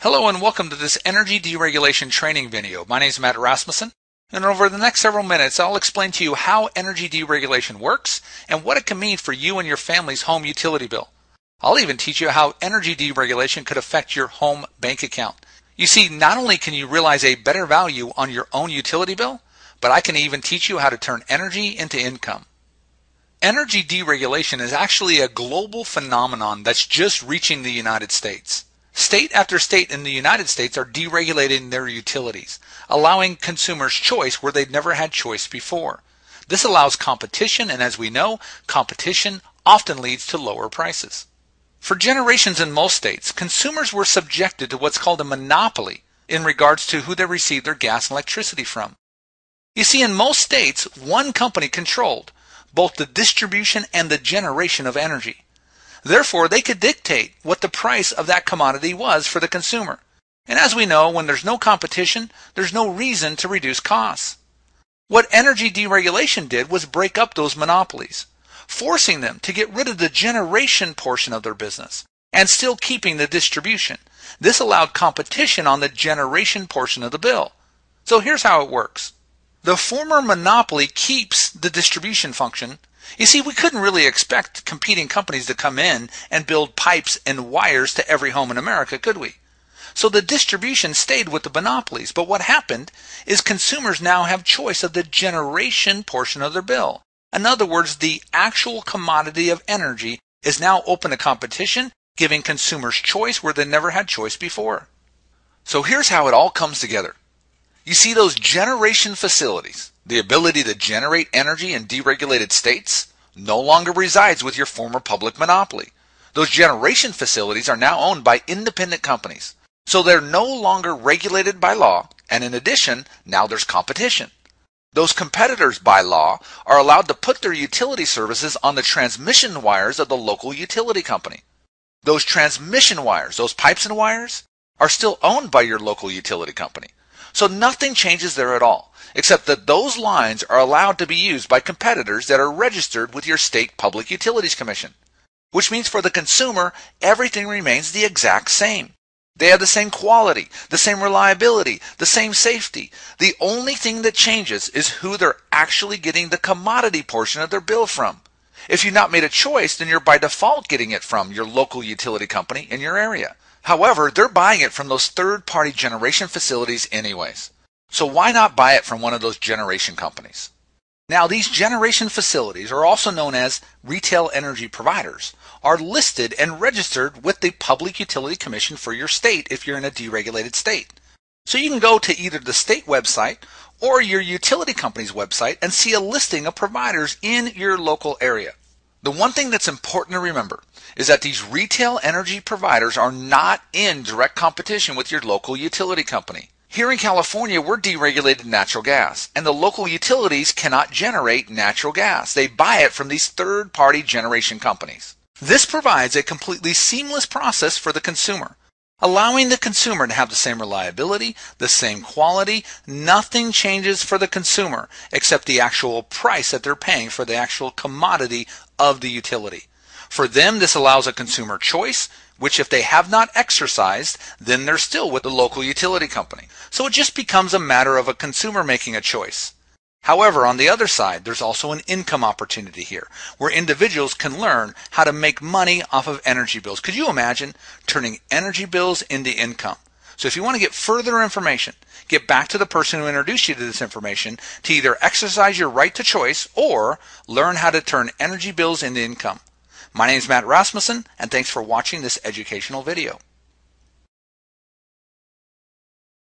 Hello and welcome to this energy deregulation training video. My name is Matt Rasmussen, and over the next several minutes I'll explain to you how energy deregulation works and what it can mean for you and your family's home utility bill. I'll even teach you how energy deregulation could affect your home bank account. You see, not only can you realize a better value on your own utility bill, but I can even teach you how to turn energy into income. Energy deregulation is actually a global phenomenon that's just reaching the United States. State after state in the United States are deregulating their utilities, allowing consumers choice where they've never had choice before. This allows competition, and as we know, competition often leads to lower prices. For generations in most states, consumers were subjected to what's called a monopoly in regards to who they received their gas and electricity from. You see, in most states, one company controlled both the distribution and the generation of energy. Therefore, they could dictate what the price of that commodity was for the consumer. And as we know, when there's no competition, there's no reason to reduce costs. What energy deregulation did was break up those monopolies, forcing them to get rid of the generation portion of their business and still keeping the distribution. This allowed competition on the generation portion of the bill. So here's how it works. The former monopoly keeps the distribution function. You see, we couldn't really expect competing companies to come in and build pipes and wires to every home in America, could we? So the distribution stayed with the monopolies, but what happened is consumers now have choice of the generation portion of their bill. In other words, the actual commodity of energy is now open to competition, giving consumers choice where they never had choice before. So here's how it all comes together. You see those generation facilities, the ability to generate energy in deregulated states, no longer resides with your former public monopoly. Those generation facilities are now owned by independent companies. So they're no longer regulated by law, and in addition, now there's competition. Those competitors by law are allowed to put their utility services on the transmission wires of the local utility company. Those transmission wires, those pipes and wires, are still owned by your local utility company. So nothing changes there at all, except that those lines are allowed to be used by competitors that are registered with your state Public Utilities Commission. Which means for the consumer, everything remains the exact same. They have the same quality, the same reliability, the same safety. The only thing that changes is who they're actually getting the commodity portion of their bill from. If you've not made a choice, then you're by default getting it from your local utility company in your area. However, they're buying it from those third-party generation facilities anyways. So why not buy it from one of those generation companies? Now, these generation facilities are also known as retail energy providers, are listed and registered with the Public Utility Commission for your state if you're in a deregulated state. So you can go to either the state website or your utility company's website and see a listing of providers in your local area. The one thing that's important to remember is that these retail energy providers are not in direct competition with your local utility company. Here in California, we're deregulated natural gas, and the local utilities cannot generate natural gas. They buy it from these third-party generation companies. This provides a completely seamless process for the consumer, allowing the consumer to have the same reliability, the same quality. Nothing changes for the consumer except the actual price that they're paying for the actual commodity of the utility. For them, this allows a consumer choice, which if they have not exercised, then they're still with the local utility company. So it just becomes a matter of a consumer making a choice. However, on the other side, there's also an income opportunity here, where individuals can learn how to make money off of energy bills. Could you imagine turning energy bills into income? So if you want to get further information, get back to the person who introduced you to this information to either exercise your right to choice or learn how to turn energy bills into income. My name is Matt Rasmussen, and thanks for watching this educational video.